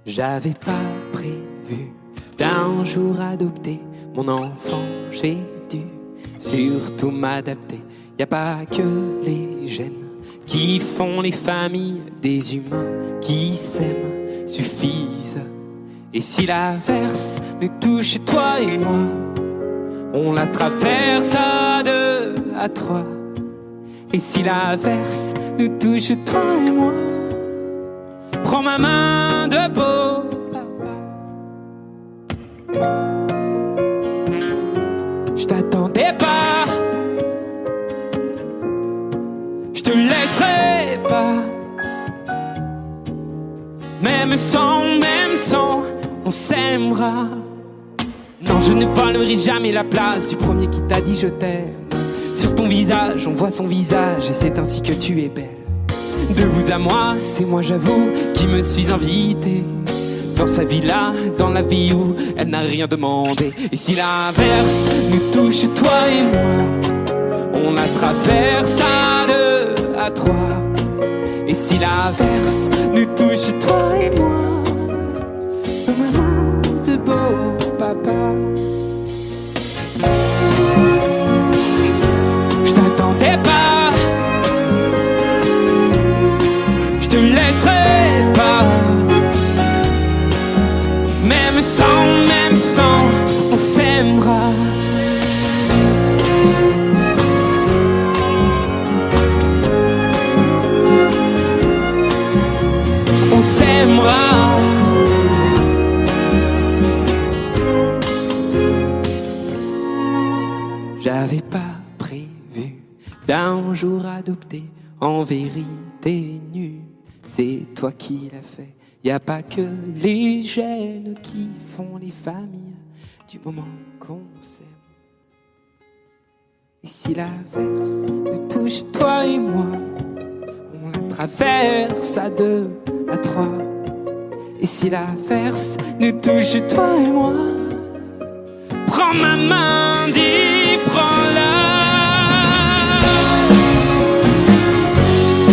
J'avais pas prévu d'un jour adopter mon enfant, j'ai dû surtout m'adapter. Y a pas que les gènes qui font les familles, des humains qui s'aiment suffisent. Et si l'averse nous touche, toi et moi, on la traverse à deux, à trois. Et si l'averse nous touche, toi et moi, prends ma main de beau papa. Je t'attendais pas, je te laisserai pas. Même sans, on s'aimera. Non, je ne volerai jamais la place du premier qui t'a dit je t'aime. Sur ton visage, on voit son visage et c'est ainsi que tu es belle. De vous à moi, c'est moi j'avoue qui me suis invité dans sa villa, dans la vie où elle n'a rien demandé. Et si l'averse nous touche, toi et moi, on la traverse à deux, à trois. Et si l'averse nous touche, toi et moi, dans ma main de beau papa. Je t'attendais pas, je te laisserai pas. Même sans, on s'aimera. On s'aimera. J'avais pas prévu d'un jour adopter, en vérité nu. C'est toi qui l'as fait. Y a pas que les gènes qui font les familles du moment qu'on s'aime. Et si l'averse nous touche, toi et moi, on la traverse à deux, à trois. Et si l'averse nous touche, toi et moi, prends ma main, dis prends-la.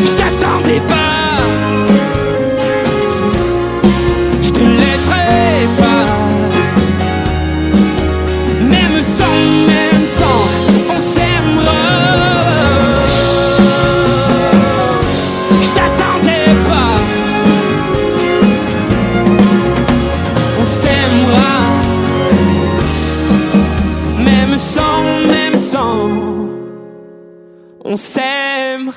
Je t'attendais pas, je te laisserai pas. Même sans, on s'aimera. Je t'attendais pas, on s'aimera. Même sans, on s'aimera.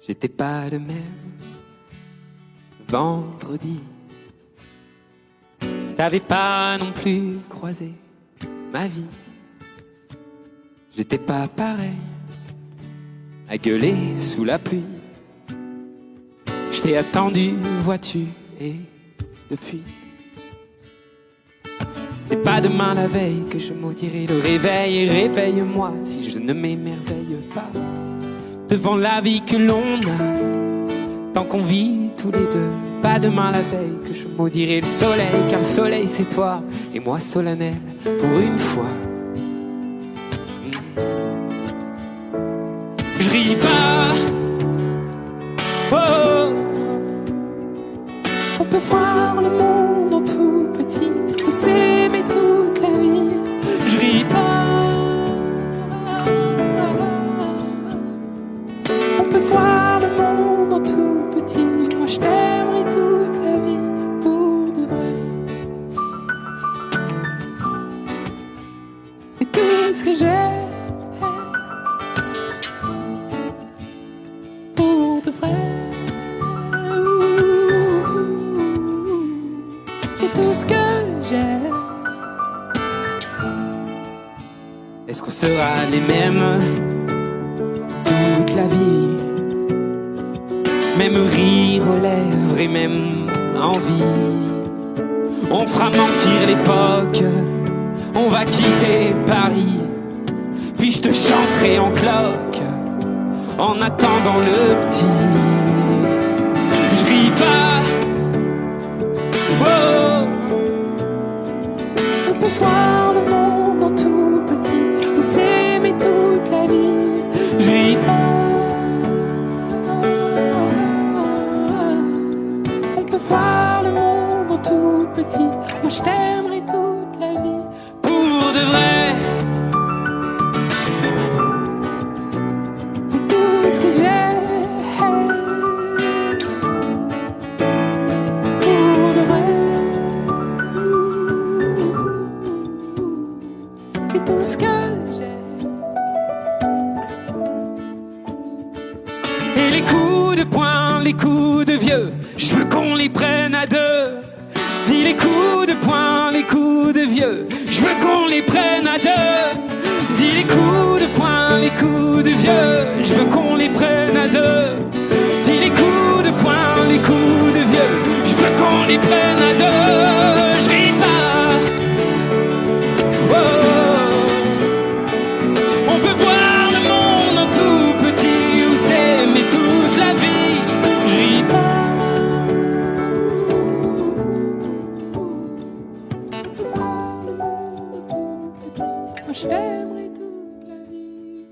J'étais pas le même vendredi. T'avais pas non plus croisé ma vie. J'étais pas pareil à gueuler sous la pluie. Je t'ai attendu, vois-tu, et depuis, c'est pas demain la veille que je maudirai le réveil. Et réveille-moi si je ne m'émerveille pas devant la vie que l'on a, tant qu'on vit tous les deux. Pas demain la veille que je maudirai le soleil, car le soleil c'est toi et moi solennel pour une fois. Je ris pas, oh, oh. On peut voir le monde en tout petit, ou s'aimer toute la vie. Je ris pas, on peut voir le monde en tout petit. Moi je t'aimerai toute la vie pour de vrai. Et tout ce que j'ai pour de vrai. Et tout ce que j'ai. Est-ce qu'on sera les mêmes toute la vie? Même rire aux lèvres et même envie. On fera mentir l'époque, on va quitter Paris, puis je te chanterai en cloque, en attendant le petit. Je ris pas, oh. On peut voir le monde en tout petit, ou s'aimer toute la vie. Je ris pas, on peut voir le monde en tout petit. Moi je t'aimerai toute la vie, pour de vrai. Et tout ce que j'ai, pour de vrai. Et tout ce que j'ai. Et les coups de poing, les coups de vieux, je veux qu'on les prenne à deux. Dis les coups de poing, les coups de vieux, je veux qu'on les prenne à deux. Dis les coups de poing, les coups de vieux, je veux qu'on les prenne à deux. Dis les coups de poing, les coups de vieux, je veux qu'on les prenne à deux. Je ris pas, oh. On peut voir le monde en tout petit, ou s'aimer toute la vie. Je ris pas. Moi je t'aimerai toute la vie,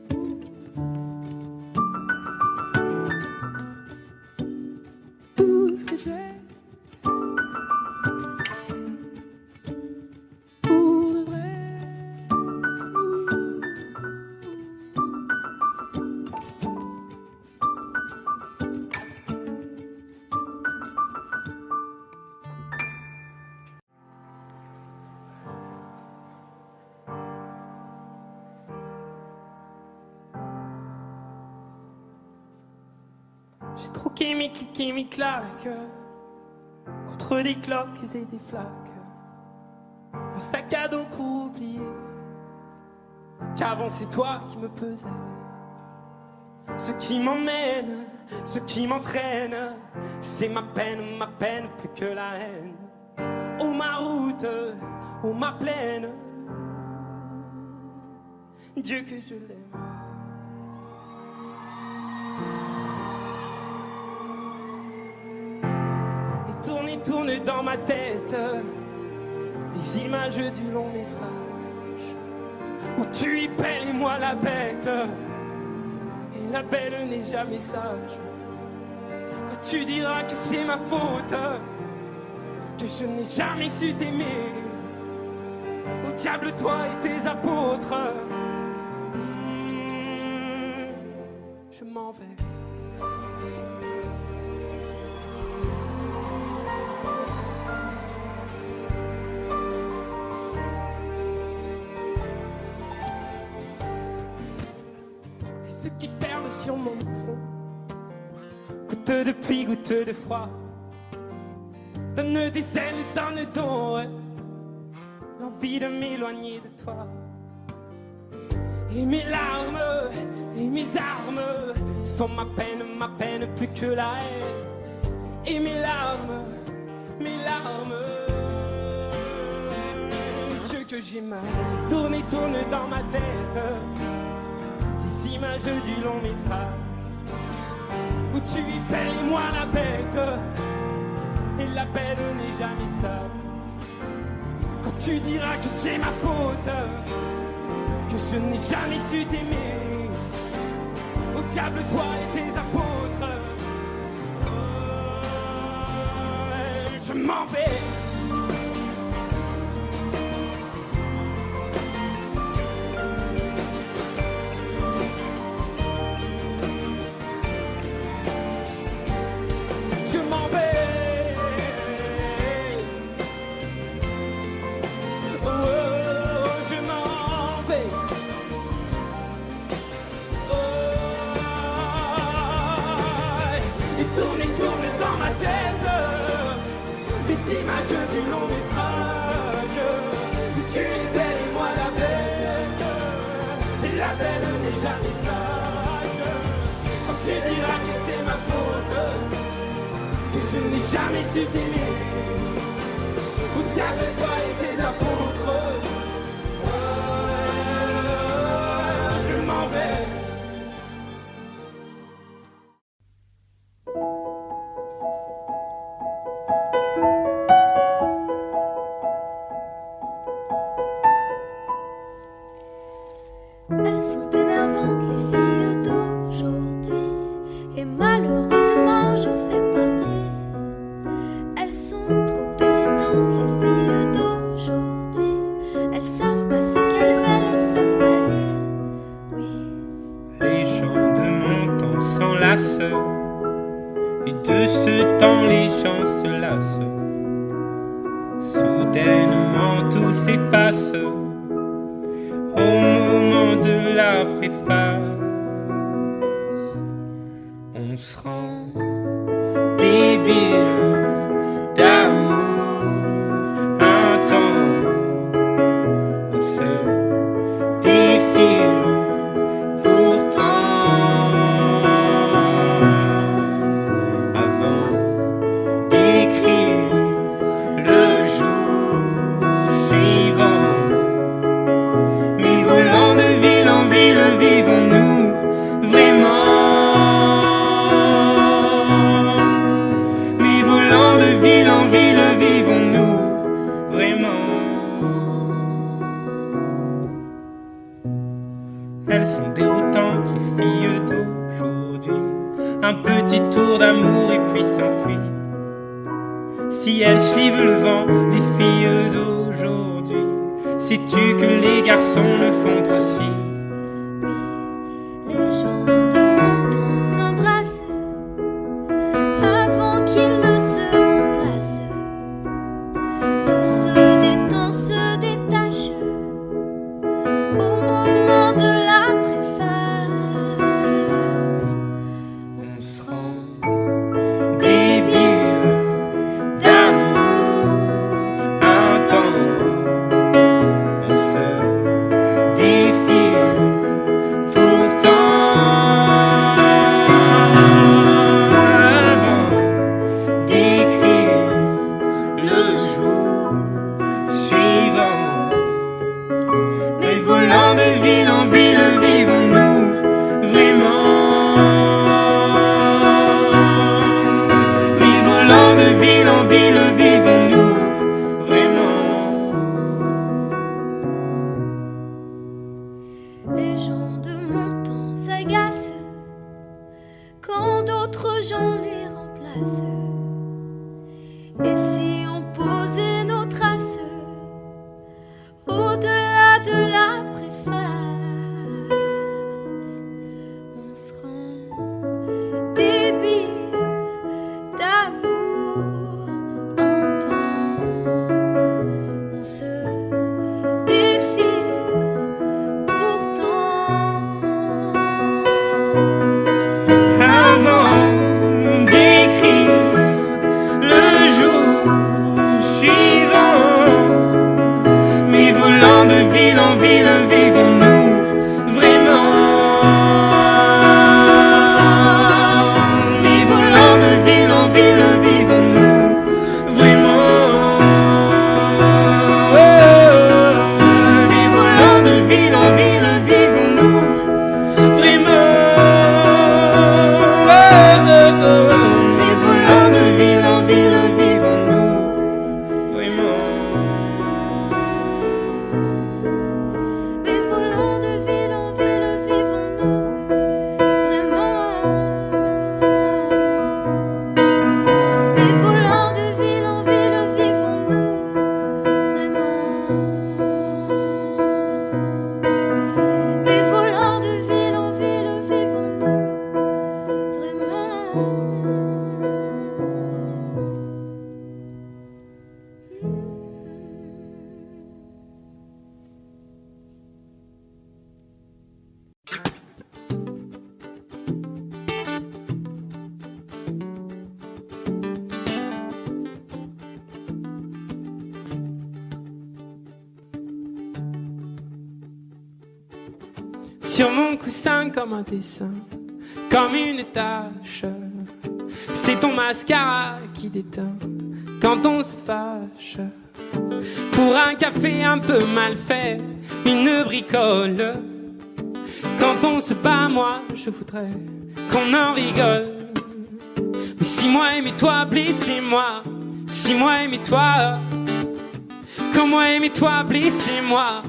tout ce que j'ai, pour de vrai. J'ai troqué mes clics et mes claques contre des cloques et des flaques. Un sac à dos pour oublier qu'avant c'est toi qui me pesais. Ce qui m'emmène, ce qui m'entraîne, c'est ma peine plus que la haine. Oh ma route, oh ma plaine, Dieu que je l'aime. Tourne dans ma tête les images du long métrage où tu y pelles et moi la bête, et la belle n'est jamais sage. Quand tu diras que c'est ma faute, que je n'ai jamais su t'aimer, au diable toi et tes apôtres, je m'en vais. Qui perle sur mon front, goutte de pluie, goutte de froid, donne des ailes, donne donc ouais, l'envie de m'éloigner de toi. Et mes larmes et mes armes sont ma peine plus que la haine. Et mes larmes, Dieu que j'ai mal, tourne dans ma tête les images du long métrage où tu y pelles et moi la bête, et la belle n'est jamais sage. Quand tu diras que c'est ma faute, que je n'ai jamais su t'aimer, au diable toi et tes apôtres, je m'en vais. Images du long métrage où tu es belle et moi la bête, et la belle n'est jamais sage. Quand tu diras que c'est ma faute, que je n'ai jamais su t'aimer, où tu avais toi et tes apôtres. Je m'en vais. Elles sont énervantes les filles d'aujourd'hui, et malheureusement j'en fais partie. Elles sont trop hésitantes les filles d'aujourd'hui, elles savent pas ce qu'elles veulent, elles savent pas dire oui. Les gens de mon temps s'enlacent, et de ce temps les gens se lassent. Soudainement tout s'efface au moment de la préface. On se rend débile d'amour un temps. On se défile pourtant avant d'écrire le jour suivant. Mais volant de ville en ville, vivons-nous vraiment? Mais volant de ville en ville, vivons-nous vraiment? Elles sont déroutantes, les filles d'aujourd'hui. Un petit tour d'amour et puis s'enfuient. Si elles suivent le vent, les filles d'aujourd'hui, sais-tu que les garçons le font aussi? Oui, les gens de mon temps s'embrassent avant qu'ils ne se remplacent. Tout se détend, se détache au moment de la préface. On se rend débile d'amour un temps. On se défile pourtant avant d'écrire le jour suivant. Mais volant de ville en ville, vivons-nous vraiment? Mais volant de ville en ville, vivons-nous vraiment? Les gens de mon temps s'agacent quand d'autres gens les remplacent. Et si on posait nos traces au-delà de la préface, on se rend débile d'amour en temps. On se défile pourtant Avant d'écrire le jour suivant. Mais volant de ville en ville, vivons-nous vraiment? Mais volant de ville en ville, vivons-nous vraiment? Mais volant de ville en ville, vivons-nous vraiment? Mais volant de ville en ville, vivons-nous vraiment? Mais volant de ville en ville, vivons-nous vraiment? Mais volant de ville en ville, vivons-nous vraiment? Mais volant de ville en ville, vivons-nous vraiment? Sur mon coussin comme un dessin, comme une tache. C'est ton mascara qui déteint quand on se fâche pour un café un peu mal fait, une bricole. Quand on se bat, moi je voudrais qu'on en rigole. Mais si moi aimais toi, blessez-moi. Si moi aimais toi, comme moi aimais toi, blessez-moi.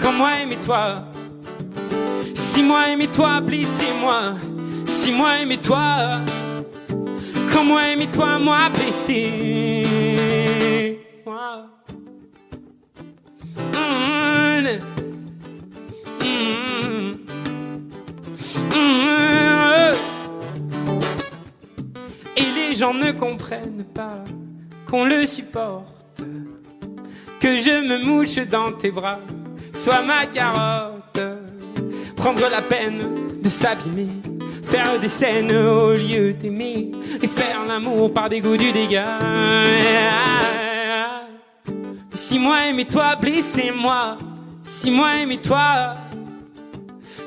Comme moi aimais toi. Si moi aimais toi, blessez-moi. Si moi aimais toi, comme moi aimais toi, moi blessé. Moi. Et les gens ne comprennent pas qu'on le supporte, que je me mouche dans tes bras, sois ma carotte. Prendre la peine de s'abîmer, faire des scènes au lieu d'aimer, et faire l'amour par dégoût du dégât. Si moi aimais toi, blessez-moi. Si moi aimais toi,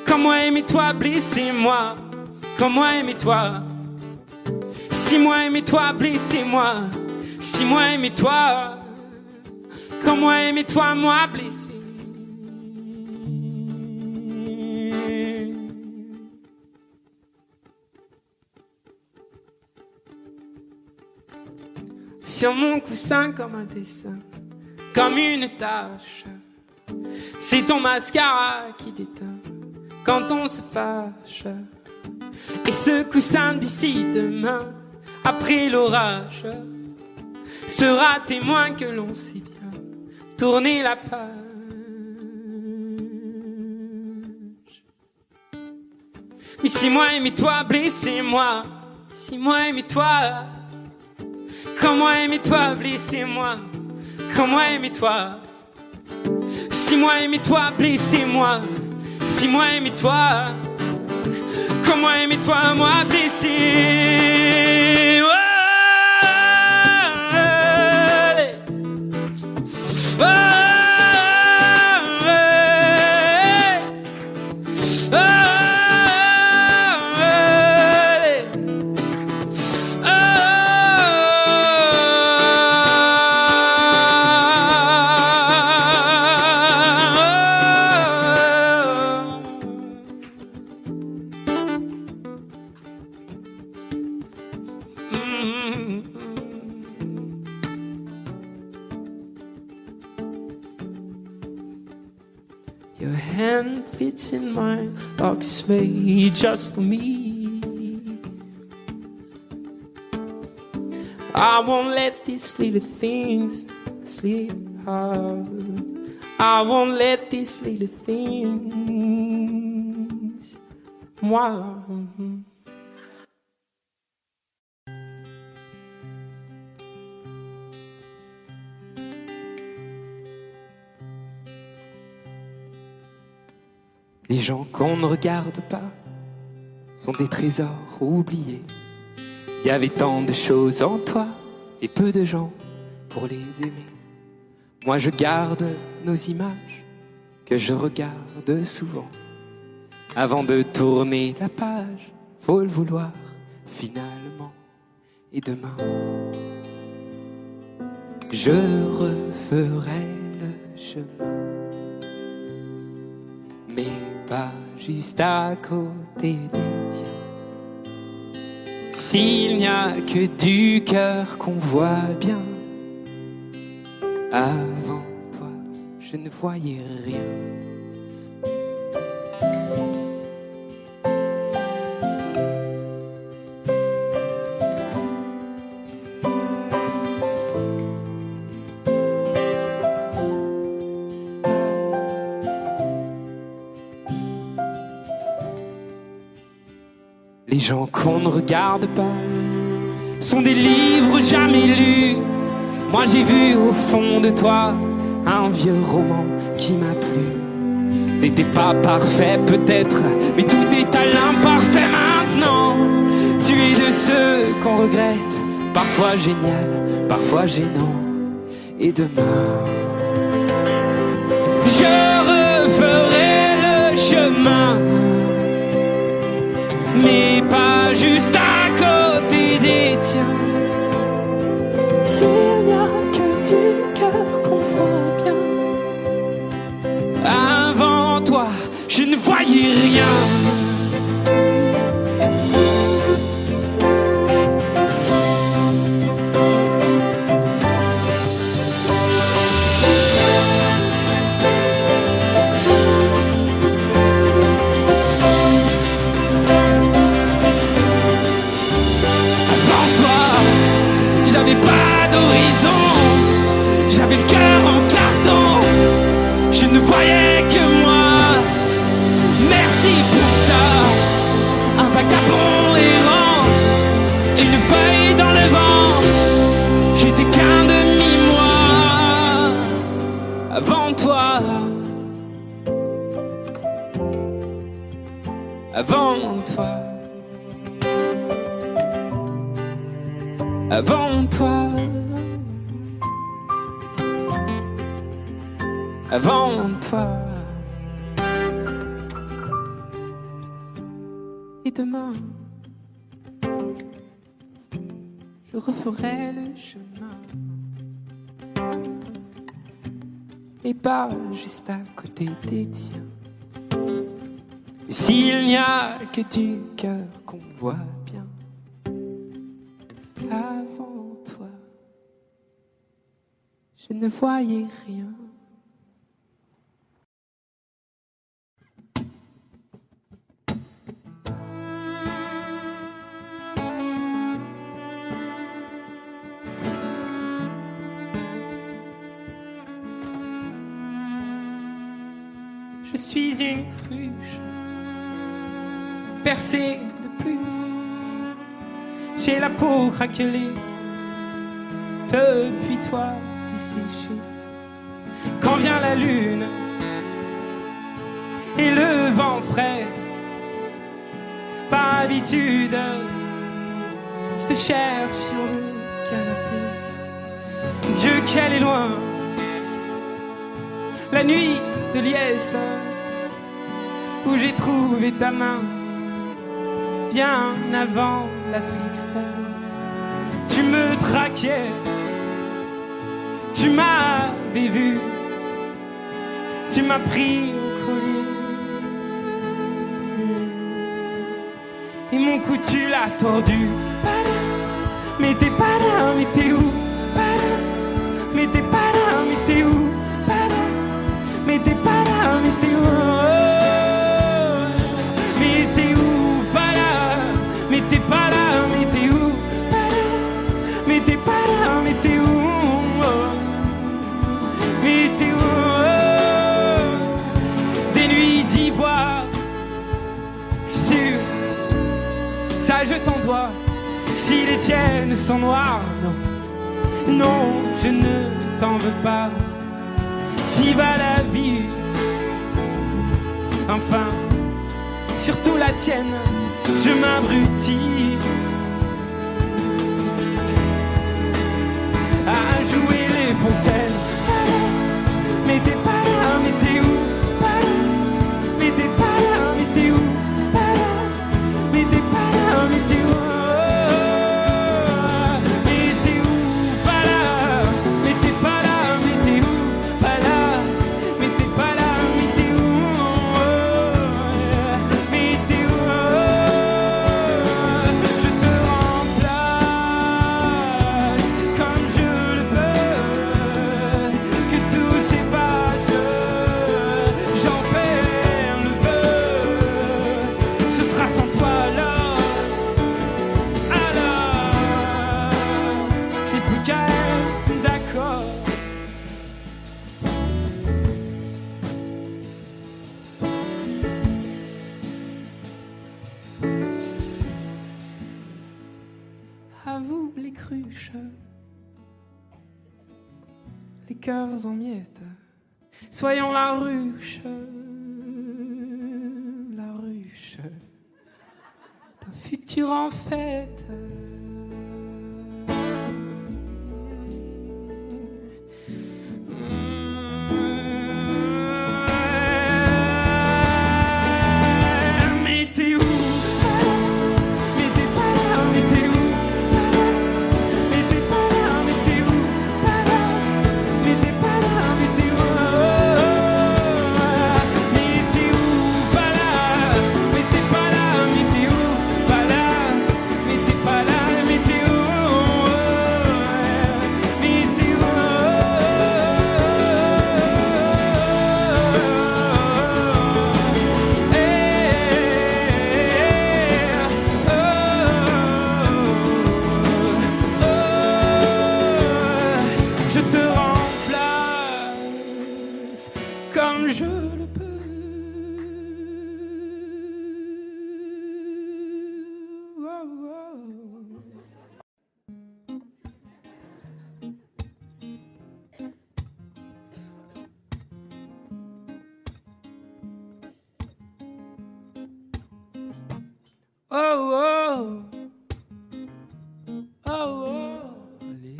comme moi aimais toi, blessez-moi. Comme moi aimais toi. Si moi aimais toi, blessez-moi. Si moi aimais toi, comme moi aimais toi, moi blessé. Sur mon coussin comme un dessin, comme une tache, c'est ton mascara qui déteint quand on se fâche. Et ce coussin d'ici demain, après l'orage, sera témoin que l'on sait bien tourner la page. Mais si moi aimais toi, blessez-moi. Si moi aimais toi, comme moi aimais toi, blessez-moi. Comme moi aimais toi. Si moi aimais toi, blessez-moi. Si moi aimais toi, comme moi aimais toi, moi blessé. Oh, oh, your hand fits in mine like it's made just for me. I won't let these little things slip out. I won't let these little things. Moi. Les gens qu'on ne regarde pas sont des trésors oubliés. Il y avait tant de choses en toi et peu de gens pour les aimer. Moi je garde nos images que je regarde souvent. Avant de tourner la page, faut le vouloir finalement. Et demain, je referai le chemin. Mais pas juste à côté des tiens. S'il n'y a que du cœur qu'on voit bien, avant toi, je ne voyais rien. Les gens qu'on ne regarde pas sont des livres jamais lus. Moi j'ai vu au fond de toi un vieux roman qui m'a plu. T'étais pas parfait peut-être, mais tout est à l'imparfait maintenant. Tu es de ceux qu'on regrette, parfois génial, parfois gênant. Et demain, je referai le chemin, mais pas juste à côté des tiens. S'il n'y a le cœur en carton, je ne voyais que moi. Merci pour ça, un vagabond errant, une feuille dans le vent. J'étais qu'un demi-moi avant toi. Avant toi. Avant toi. Avant toi. Et demain, je referai le chemin, et pas juste à côté des tiens. Et s'il n'y a que du cœur qu'on voit bien, avant toi, je ne voyais rien. Je suis une cruche percée de plus. J'ai la peau craquelée depuis toi desséchée. Quand vient la lune et le vent frais, par habitude, je te cherche sur le canapé. Dieu qu'elle est loin, la nuit de liesse, où j'ai trouvé ta main bien avant la tristesse. Tu me traquais, tu m'avais vu, tu m'as pris au collier, et mon cou tu l'as tordu. Mais t'es pas là, mais t'es où? Mais t'es pas là, mais t'es où? Mais t'es pas là, mais t'es où? Mais t'es où? Pas là. Mais t'es pas là, mais t'es où? Mais t'es pas là, mais t'es où? Mais t'es où? Des nuits d'ivoire sur ça je t'en dois. Si les tiennes sont noires, non, non, je ne t'en veux pas. Si va la vie, enfin, surtout la tienne, je m'abrutis à jouer les fontaines. Mais t'es pas là, mais t'es où? Mais t'es pas là, mais t'es où? Mais t'es pas là, mais t'es où? Mais t'es où? Pas là. Mais t'es pas là, mais t'es où? Pas là. Mais t'es pas là, mais t'es où? Mais t'es où? Je te remplace comme je le peux. Que tout s'efface, j'en fais le vœu. Ce sera sans toi alors, j'ai plus qu'à être d'accord. À vous les cruches, les cœurs en miettes, soyons la ruche d'un futur en fête. Mais t'es où? Mais t'es pas là, mais t'es où? Mais t'es pas là, mais t'es où? Mais t'es pas là, mais t'es où? Mais t'es où? Pas là. Mais t'es pas là, mais t'es où? Pas là. Mais t'es pas là. Oh oh, oh oh, allez.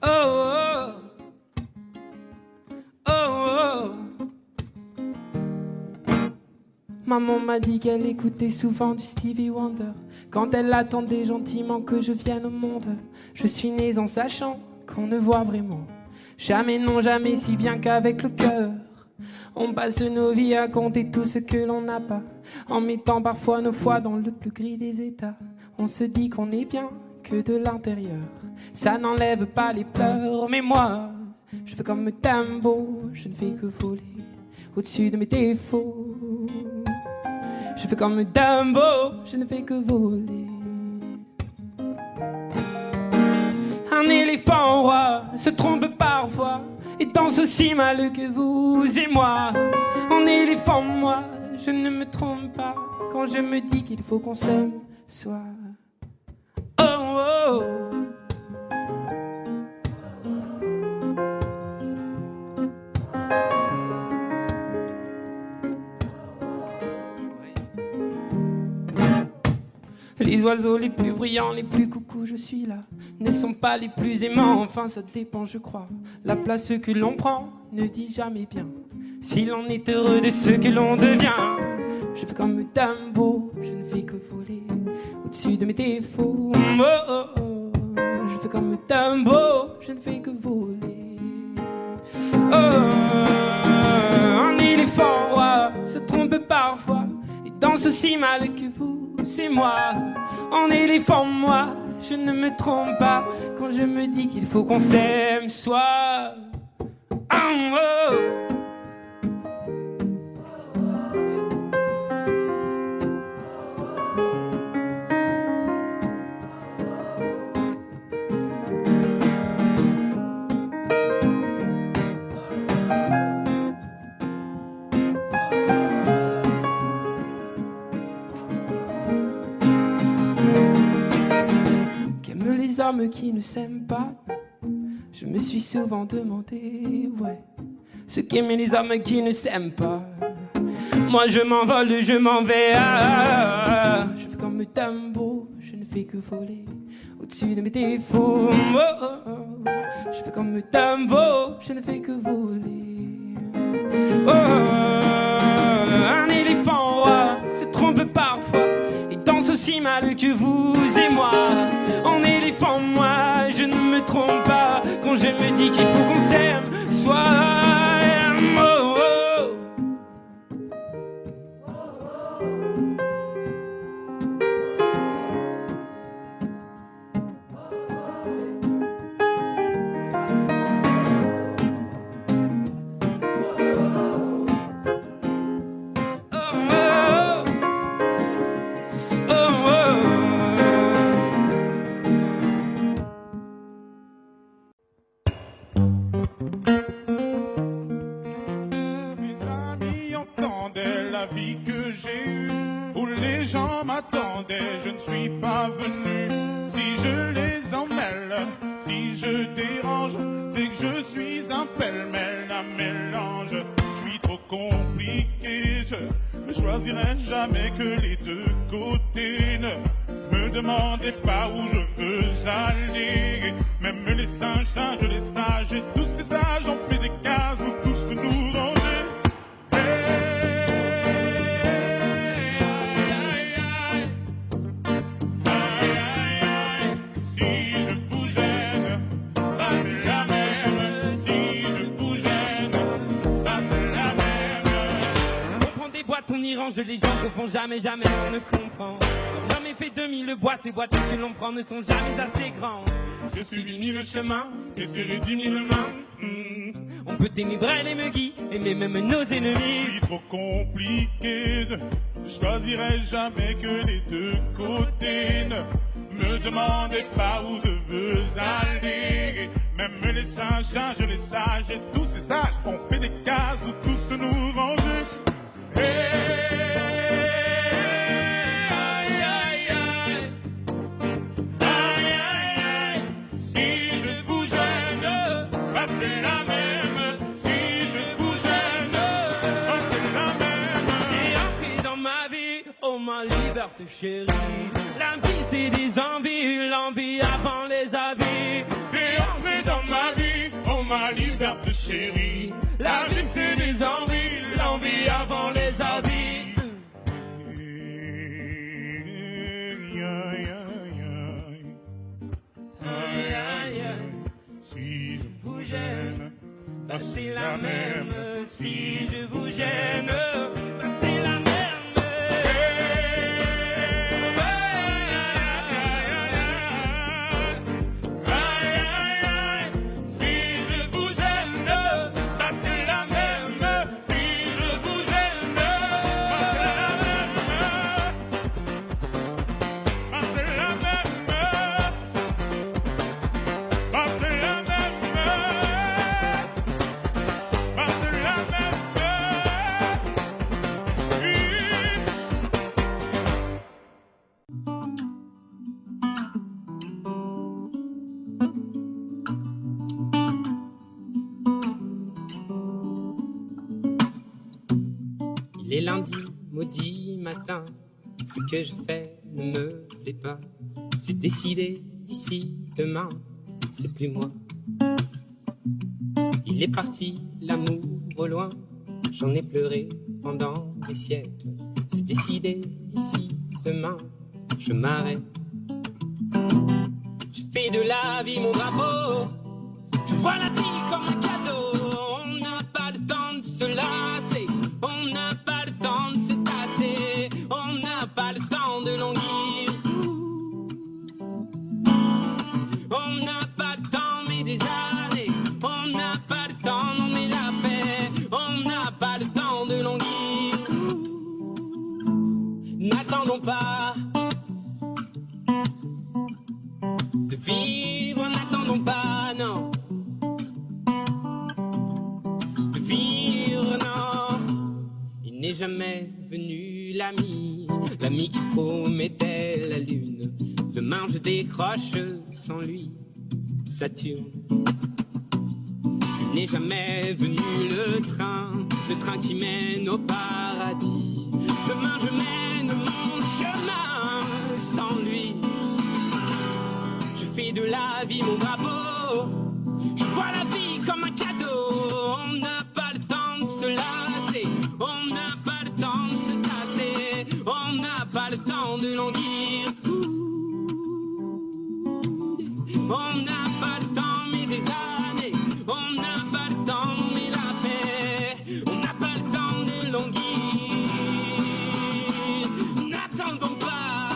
Oh oh, oh oh. Maman m'a dit qu'elle écoutait souvent du Stevie Wonder quand elle attendait gentiment que je vienne au monde. Je suis née en sachant qu'on ne voit vraiment jamais, non jamais, si bien qu'avec le cœur. On passe nos vies à compter tout ce que l'on n'a pas, en mettant parfois nos foi dans le plus gris des états. On se dit qu'on est bien que de l'intérieur, ça n'enlève pas les pleurs. Mais moi, je fais comme Dumbo, je ne fais que voler au-dessus de mes défauts. Je fais comme Dumbo, je ne fais que voler. Un éléphant roi se trompe parfois et danse aussi mal que vous et moi. En éléphant, moi, je ne me trompe pas quand je me dis qu'il faut qu'on s'aime soit. Oh oh. Les oiseaux les plus brillants, les plus coucous, je suis là, ne sont pas les plus aimants, enfin ça dépend je crois. La place que l'on prend ne dit jamais bien si l'on est heureux de ce que l'on devient. Je fais comme Dumbo, je ne fais que voler au-dessus de mes défauts. Oh oh oh, je fais comme Dumbo, je ne fais que voler. Oh, un éléphant roi se trompe parfois et danse aussi mal que vous. C'est moi, en éléphant, moi, je ne me trompe pas quand je me dis qu'il faut qu'on s'aime soit. Oh, oh. Les hommes qui ne s'aiment pas, je me suis souvent demandé, ouais, ce qu'aimaient les hommes qui ne s'aiment pas. Moi je m'envole, je m'en vais, je fais comme Dumbo, je ne fais que voler au-dessus de mes défauts. Oh, oh, oh. Je fais comme Dumbo, je ne fais que voler. Oh, un éléphant roi se trompe parfois et danse aussi mal que vous et moi. En éléphant, moi, je ne me trompe pas quand je me dis qu'il faut qu'on s'aime soit. Oh, oh. Je ne suis pas venu. Si je les emmêle, si je dérange, c'est que je suis un pêle-mêle, un mélange. Je suis trop compliqué, je ne choisirai jamais que les deux côtés. Ne me demandez pas où je veux aller. Même les singes, les sages, et tous ces sages ont fait des cases où tous que nous ranger. On y range, les gens confondent jamais, jamais on ne comprend. L'homme est fait de mille bois, ces boîtes que l'on prend ne sont jamais assez grandes. Je suis 10 000 chemins et serré 10 000 mains. On peut aimer Brel et Megui, aimer même nos ennemis. Je suis trop compliqué, je choisirai jamais que les deux côtés. Ne me demandez pas où je veux aller. Même les singes, les sages, et tous ces sages ont fait des cases où tous nous ranger. Hey, aïe, aïe, aïe. Aïe, aïe, aïe. Si je vous gêne, bah c'est la même. Si je vous gêne, bah c'est la même. Et entrez dans ma vie, oh ma liberté. liberté chérie. La vie c'est des envies, l'envie avant les avis. T'es entré dans ma vie, oh ma liberté chérie. La vie c'est des envies, l'envie avant les avis. Aïe, aïe, aïe. Si je Vous gêne, bah c'est la même. Si je vous gêne, bah c'est la même. Les lundis, maudits matin, ce que je fais ne me plaît pas. C'est décidé d'ici demain, c'est plus moi. Il est parti, l'amour au loin, j'en ai pleuré pendant des siècles. C'est décidé d'ici demain, je m'arrête. Je fais de la vie mon drapeau, je vois la vie comme un cadeau. On n'a pas le temps de se lasser, on n'a pas le temps de se tasser, on n'a pas le temps de languir. On n'a pas le temps mais des années, on n'a pas le temps, non mais la paix, on n'a pas le temps de languir. N'attendons pas de vivre, n'attendons pas, non. De vivre, non. Il n'est jamais venu l'ami, l'ami qui promettait la lune. Demain je décroche sans lui, Saturne. Il n'est jamais venu le train qui mène au paradis. Demain je mène mon chemin sans lui. Je fais de la vie mon drapeau, je vois la vie comme un cadeau. On n'a pas le temps de se lasser, on n'a pas le temps de se tasser, on n'a pas le temps de languir. On n'a pas le temps mais des années, on n'a pas le temps mais la paix, on n'a pas le temps de languir. N'attendons pas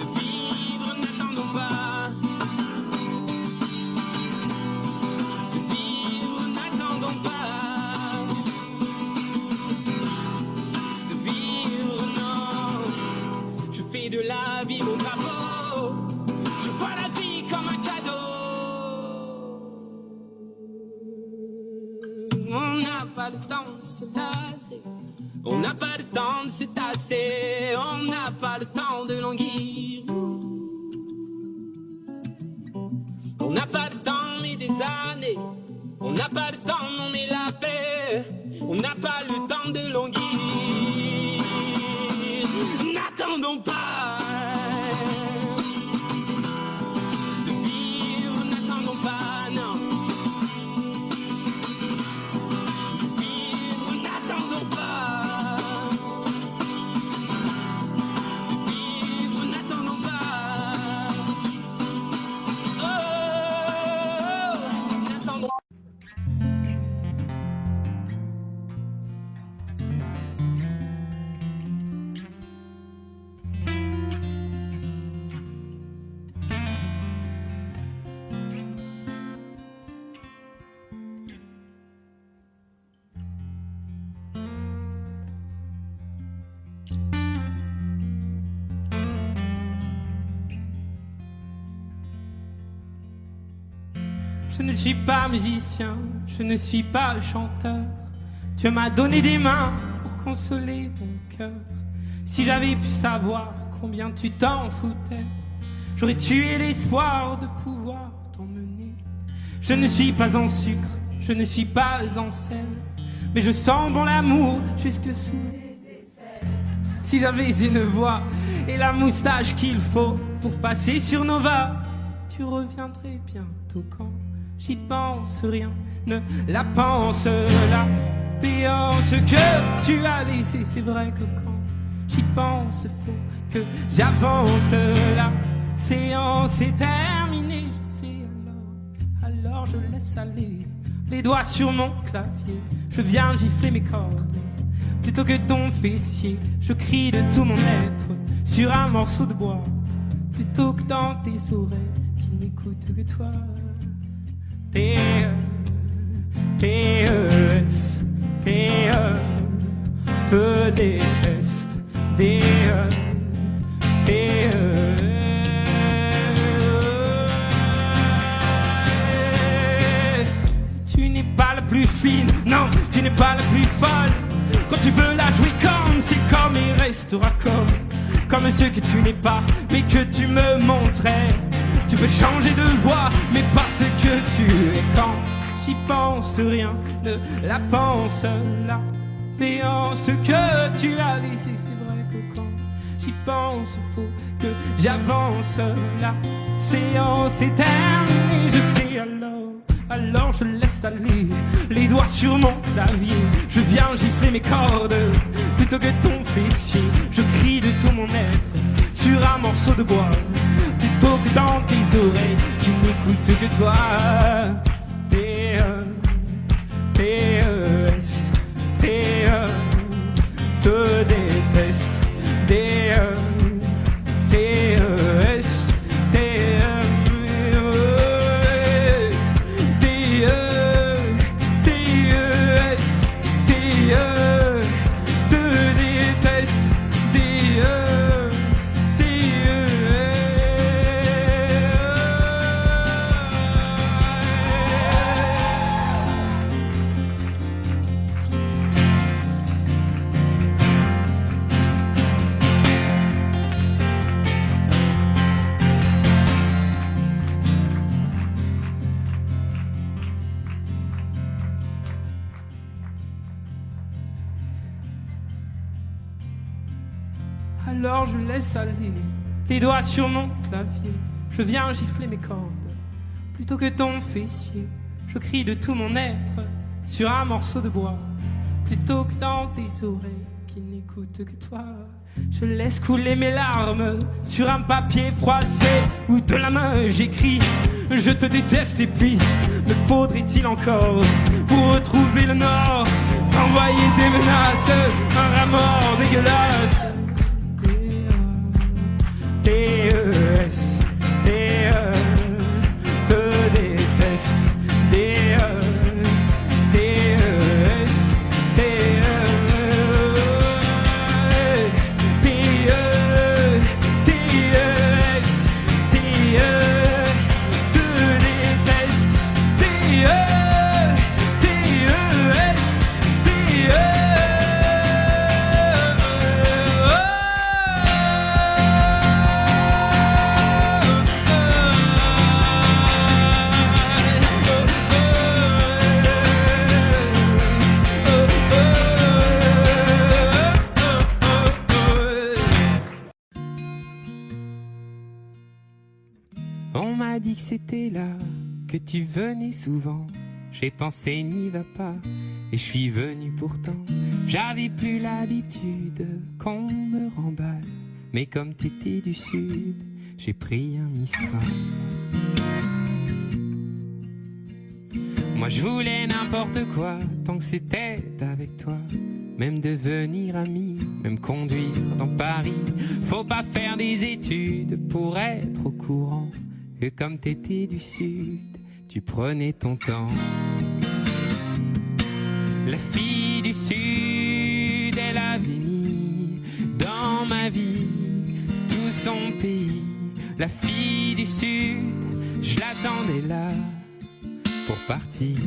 de vivre, n'attendons pas de vivre, n'attendons pas de vivre, non. Je fais de la vie mon drapeau, je vois la vie comme un cadeau. On n'a pas le temps de se lasser, on n'a pas le temps de se tasser, on n'a pas le temps de languir. On n'a pas le temps mais des années, on n'a pas le temps non mais la paix, on n'a pas le temps de languir. N'attendons pas de vivre, n'attendons pas, non. De vivre, n'attendons pas de vivre, n'attendons pas. Oh, n'attendons pas. Je ne suis pas musicien, je ne suis pas chanteur. Dieu m'a donné des mains pour consoler mon cœur. Si j'avais pu savoir combien tu t'en foutais, j'aurais tué l'espoir de pouvoir t'emmener. Je ne suis pas en sucre, je ne suis pas en sel, mais je sens bon l'amour jusque sous les aisselles. si j'avais une voix et la moustache qu'il faut pour passer sur Nova, tu reviendrais bientôt quand j'y pense, rien ne la pense. La béance que tu as laissée, c'est vrai que quand j'y pense, faut que j'avance. La séance est terminée, je sais alors je laisse aller les doigts sur mon clavier. Je viens gifler mes cordes plutôt que ton fessier. Je crie de tout mon être sur un morceau de bois plutôt que dans tes oreilles qui n'écoutent que toi. T-E-S, T-E, te déteste, D-E, T-E. Tu n'es pas la plus fine, non, tu n'es pas la plus folle. Quand tu veux la jouer comme, c'est comme et restera comme ceux que tu n'es pas, mais que tu me montrais. Tu peux changer de voix, mais parce que tu es quand j'y pense, rien ne la pense. La béance que tu as laissée, c'est vrai que quand j'y pense, faut que j'avance. La séance est terminée, je sais alors je laisse aller les doigts sur mon clavier. Je viens gifler mes cordes plutôt que ton fessier. Je crie de tout mon être sur un morceau de bois plutôt que dans tes oreilles qui n'écoutent que toi. T-E-S, T-E, te déteste, D-E, T-E-S, T-E. Alors je laisse aller les doigts sur mon clavier. Je viens gifler mes cordes plutôt que ton fessier. Je crie de tout mon être sur un morceau de bois plutôt que dans tes oreilles qui n'écoutent que toi. Je laisse couler mes larmes sur un papier froissé où de la main j'écris je te déteste. Et puis me faudrait-il encore pour retrouver le nord envoyer des menaces, un remords dégueulasse. T-E-S, T-E, te déteste, D-E, T-E-S, T-E, T-E, T-E-S, T-E, te déteste, D-E, T-E-S, T-E. On m'a dit que c'était là, que tu venais souvent. J'ai pensé n'y va pas, et je suis venu pourtant. J'avais plus l'habitude qu'on me remballe, mais comme t'étais du sud, j'ai pris un Mistral. Moi je voulais n'importe quoi, tant que c'était avec toi. Même devenir ami, même conduire dans Paris. Faut pas faire des études pour être au courant que comme t'étais du sud, tu prenais ton temps. La fille du sud, elle avait mis dans ma vie tout son pays. La fille du sud, je l'attendais là pour partir.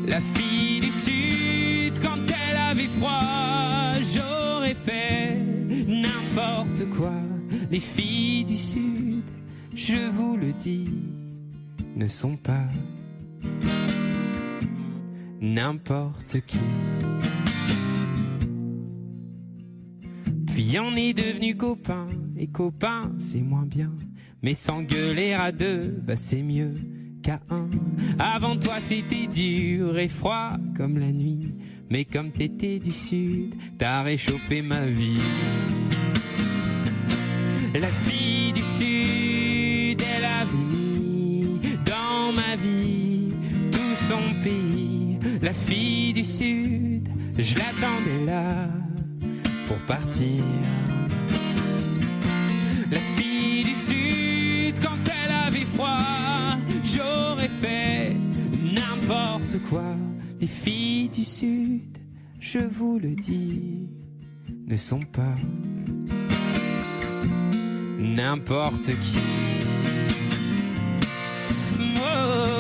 La fille du sud, quand elle avait froid, j'aurais fait n'importe quoi. Les filles du sud, je vous le dis, ne sont pas n'importe qui. Puis on est devenus copains, et copains c'est moins bien. Mais s'engueuler à deux, bah c'est mieux qu'à un. Avant toi c'était dur et froid comme la nuit. Mais comme t'étais du sud, t'as réchauffé ma vie. La fille du sud, elle avait mis dans ma vie tout son pays. La fille du sud, je l'attendais là pour partir. La fille du sud, quand elle avait froid, j'aurais fait n'importe quoi. Les filles du sud, je vous le dis, ne sont pas n'importe qui. Oh.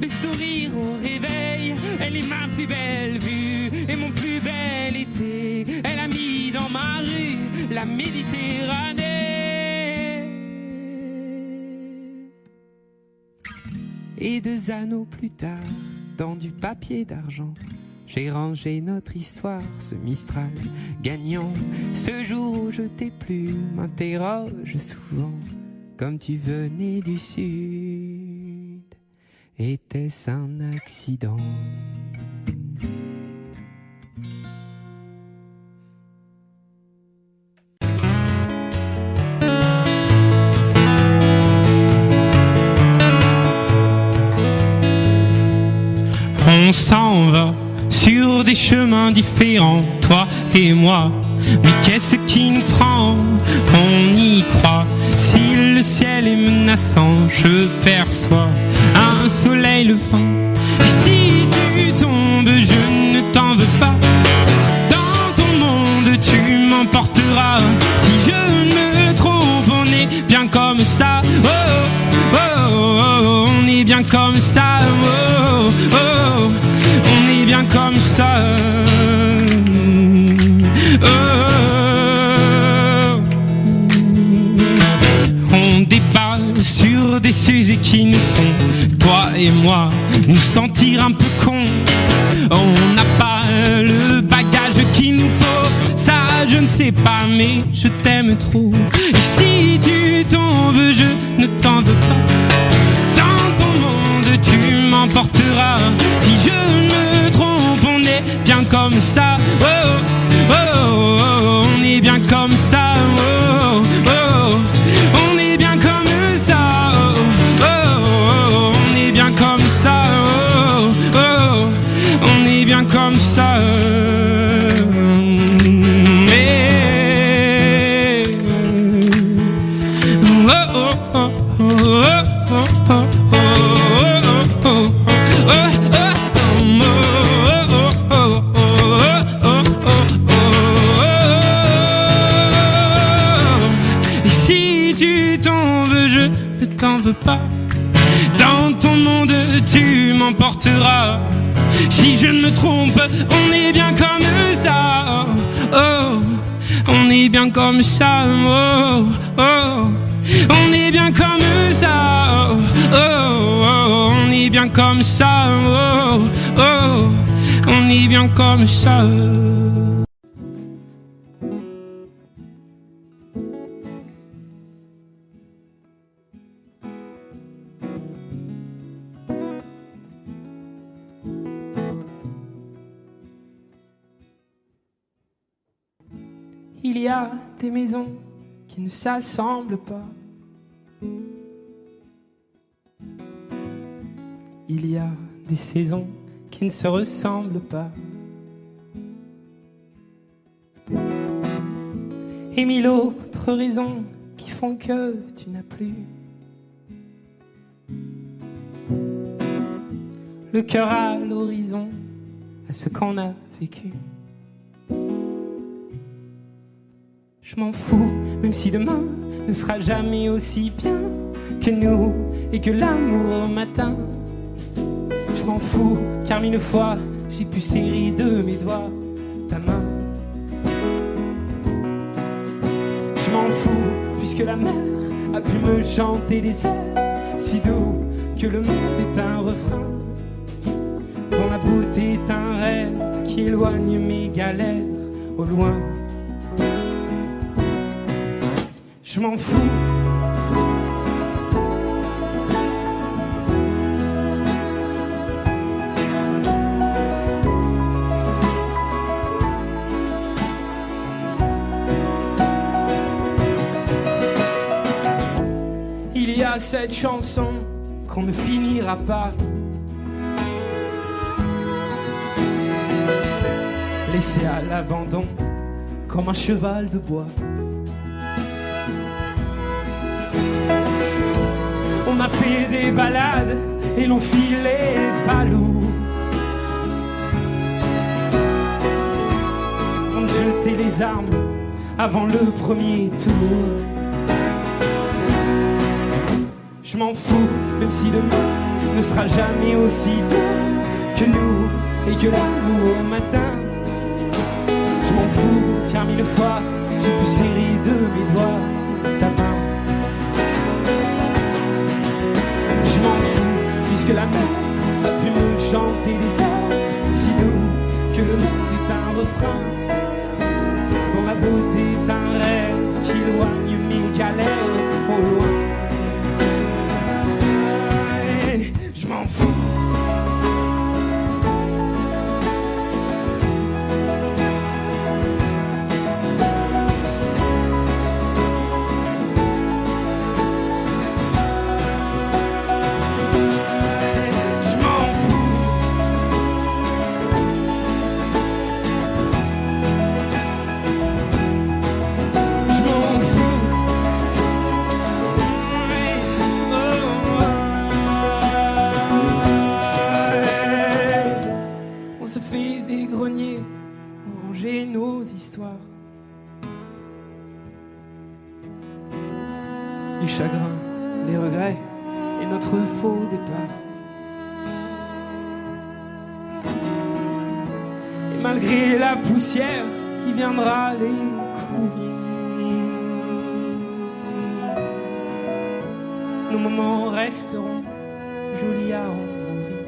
Le sourire au réveil, elle est ma plus belle vue et mon plus bel été. Elle a mis dans ma rue la Méditerranée. Et 2 anneaux plus tard, dans du papier d'argent, j'ai rangé notre histoire, ce Mistral gagnant. Ce jour où je t'ai plu, m'interroge souvent, comme tu venais du sud, était-ce un accident? On s'en va sur des chemins différents, toi et moi. Mais qu'est-ce qui nous prend? On y croit. Si le ciel est menaçant, je perçois un soleil levant. Et si tu tombes, je ne t'en veux pas. Dans ton monde, tu m'emporteras. Si je me trompe, on est bien comme ça. Oh, oh, oh, oh, on est bien comme ça. Oh, oh, on est bien comme ça. On débat sur des sujets qui nous font, toi et moi, nous sentir un peu cons. On n'a pas le bagage qu'il nous faut, ça je ne sais pas, mais je t'aime trop. Et si tu tombes, je ne t'en veux pas. Dans ton monde, tu m'emporteras. Si je me trompe, on est bien comme ça. Oh, oh, oh, oh, on est bien comme ça. Oh, oh, on est bien comme ça. Oh, oh, on est bien comme ça. Oh, oh, on est bien comme ça. T'en veux pas. Dans ton monde, tu m'emporteras. Si je ne me trompe, on est bien comme ça. Oh, on est bien comme ça. Oh, oh, on est bien comme ça. Oh, oh, on est bien comme ça. Oh, oh, on est bien comme ça. Il y a des maisons qui ne s'assemblent pas. Il y a des saisons qui ne se ressemblent pas. Et 1000 autres raisons qui font que tu n'as plus le cœur à l'horizon, à ce qu'on a vécu. Je m'en fous, même si demain ne sera jamais aussi bien que nous et que l'amour au matin. Je m'en fous, car 1000 fois j'ai pu serrer de mes doigts ta main. Je m'en fous, puisque la mer a pu me chanter des airs si doux que le monde est un refrain, dont la beauté est un rêve qui éloigne mes galères au loin. Je m'en fous. Il y a cette chanson qu'on ne finira pas, laissée à l'abandon comme un cheval de bois. On m'a fait des balades et l'on filait pas lourd. On jetait les armes avant le premier tour. Je m'en fous, même si demain ne sera jamais aussi beau que nous et que l'amour au matin. Je m'en fous, car mille fois j'ai pu serrer de mes doigts ta main. Je m'en fous, puisque la mer a pu me chanter des airs si doux que le monde est un refrain, dont la beauté est un rêve qui éloigne mes galères au loin. Je m'en fous. Nos histoires, les chagrins, les regrets et notre faux départ. Et malgré la poussière qui viendra les couvrir, nos moments resteront jolis à en mourir.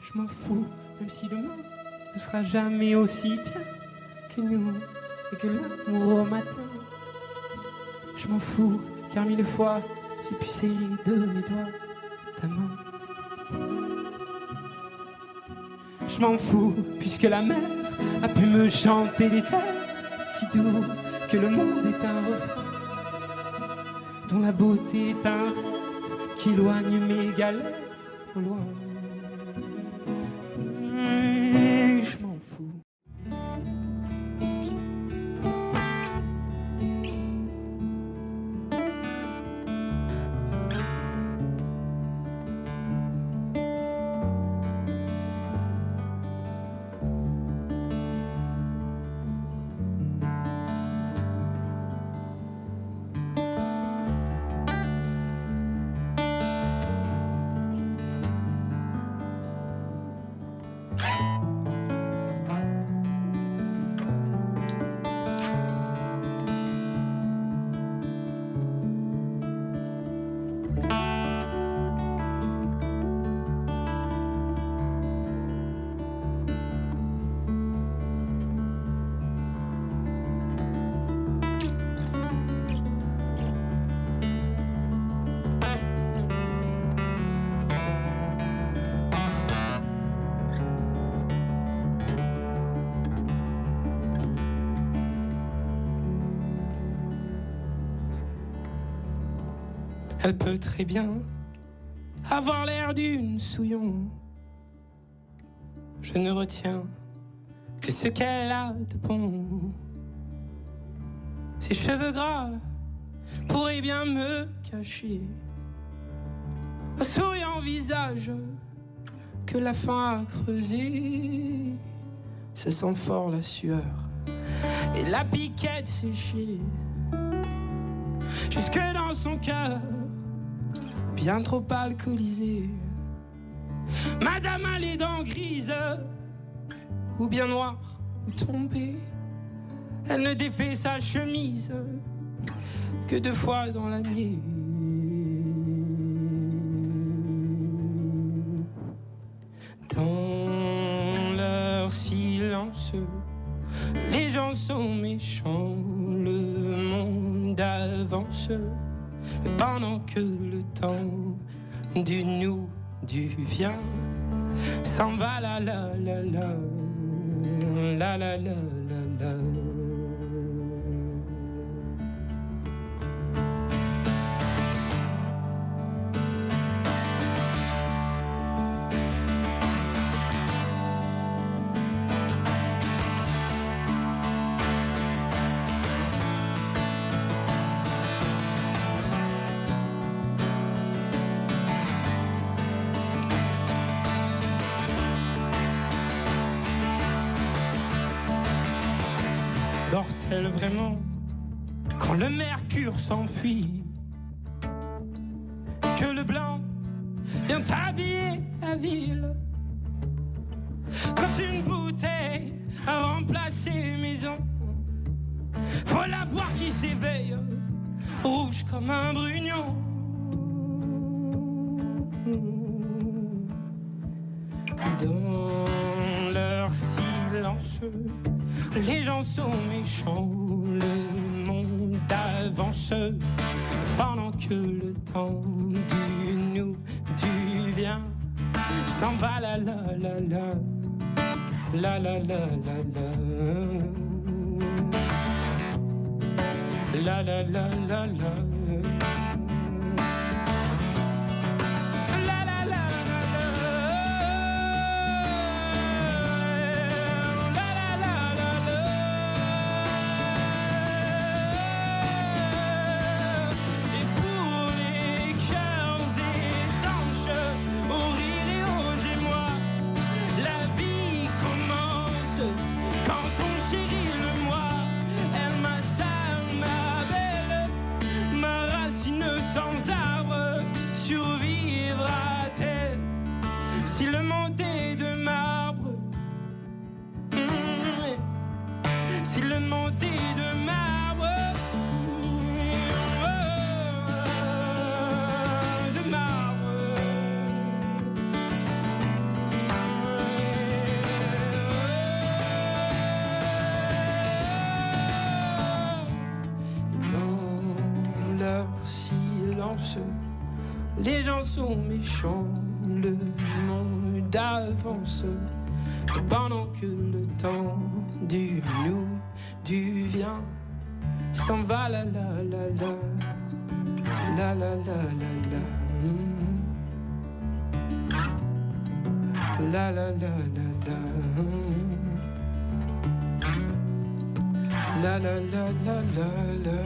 Je m'en fous, même si demain ne sera jamais aussi bien que nous et que l'amour au matin. Je m'en fous, car mille fois j'ai pu serrer de mes doigts ta main. Je m'en fous, puisque la mer a pu me chanter des airs si doux que le monde est un refrain, dont la beauté est un rêve qui éloigne mes galères au loin. Elle peut très bien avoir l'air d'une souillon. Je ne retiens que ce qu'elle a de bon. Ses cheveux gras pourraient bien me cacher un souriant visage que la faim a creusé. Ça sent fort la sueur et la piquette séchée jusque dans son cœur, bien trop alcoolisé. Madame a les dents grises, ou bien noires, ou tombées. Elle ne défait sa chemise que 2 fois dans l'année. Dans leur silence, les gens sont méchants, le monde avance, pendant que le temps du nous, du vient, s'en va la la la la, la la la la la. Dort-elle vraiment quand le mercure s'enfuit, que le blanc vient habiller la ville, quand une bouteille a remplacé maison, faut la voir qui s'éveille, rouge comme un brugnon. Dans leur silence, les gens sont méchants, le monde avance, pendant que le temps du nous, du bien, s'en va la la la la, la la la la la, la la la la la. Survivra-t-elle si le monde est de marbre? Si le monde est de marbre, de marbre. Dans leur silence, les gens sont méchants, le monde avance, pendant que le temps du nous, du vient, s'en va la la la la, la la la la la, la la la la la, la la la la la la.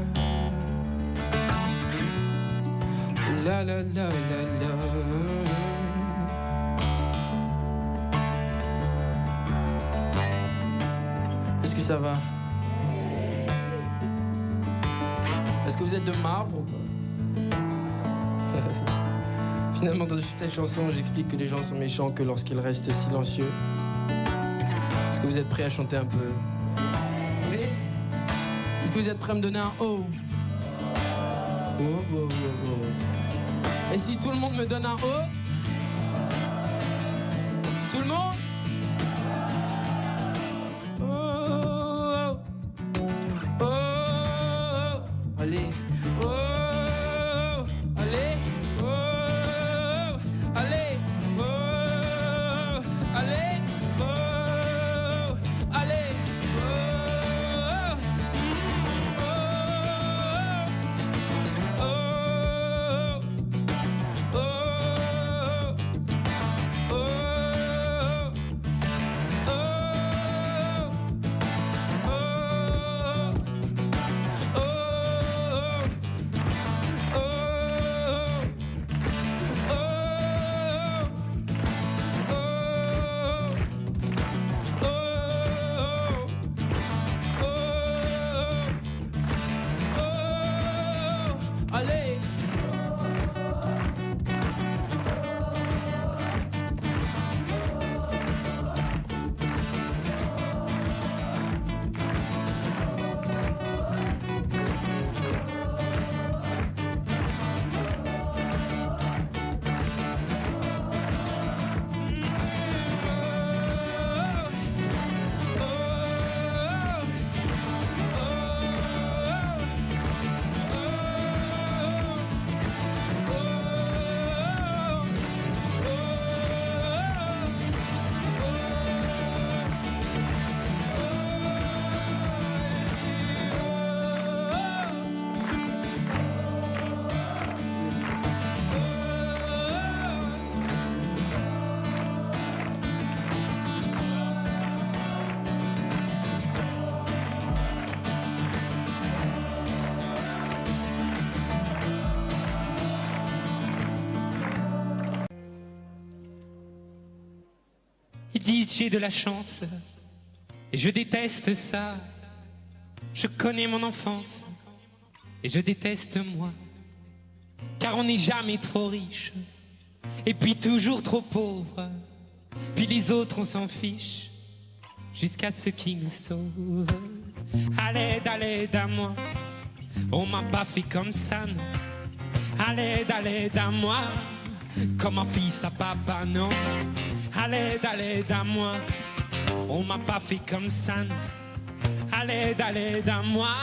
La la la la la. Est-ce que ça va? Est-ce que vous êtes de marbre ou pas? Finalement, dans cette chanson, j'explique que les gens sont méchants que lorsqu'ils restent silencieux. Est-ce que vous êtes prêts à chanter un peu? Oui? Est-ce que vous êtes prêts à me donner un O? Oh, oh, oh, oh. Et si tout le monde me donne un O? Tout le monde? Oh, oh, oh, oh. Allez. Oh, oh, allez. Oh, oh, allez. Oh, oh, allez. Oh, oh, allez. Oh, oh, oh. disent j'ai de la chance, et je déteste ça. Je connais mon enfance, et je déteste moi. Car on n'est jamais trop riche, et puis toujours trop pauvre. Puis les autres on s'en fiche, jusqu'à ce qui nous sauve. À l'aide à moi, on m'a pas fait comme ça, non. À l'aide à moi, comme un fils à papa, non. À l'aide à moi, on m'a pas fait comme ça, non. À l'aide à moi.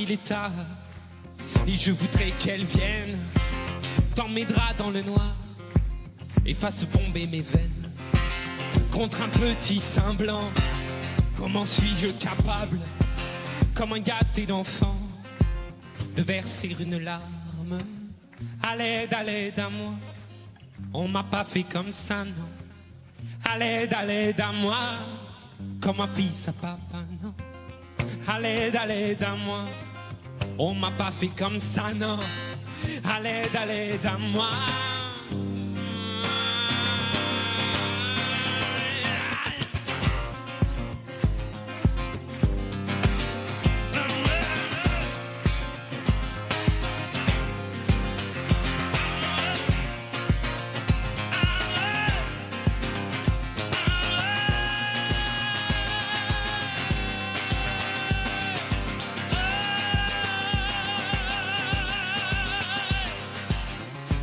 Il est tard, et je voudrais qu'elle vienne dans mes draps dans le noir et fasse bomber mes veines contre un petit sein blanc. Comment suis-je capable, comme un gâté d'enfant, de verser une larme? À l'aide à moi, on m'a pas fait comme ça, non. À l'aide à moi, comme un fils à papa, non. À l'aide à moi, on m'a pas fait comme ça, non. À l'aide à moi.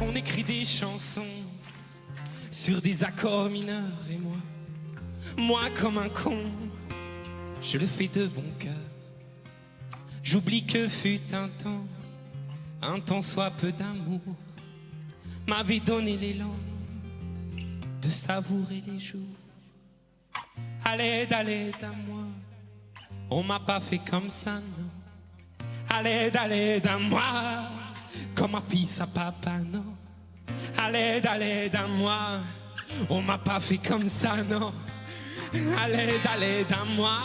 On écrit des chansons sur des accords mineurs et moi comme un con, je le fais de bon cœur. J'oublie que fut un temps soit peu d'amour m'avait donné l'élan de savourer les jours. À l'aide à moi, on m'a pas fait comme ça, non. À l'aide à moi, comme un fils à papa, non. À l'aide à moi, on m'a pas fait comme ça, non. À l'aide à moi.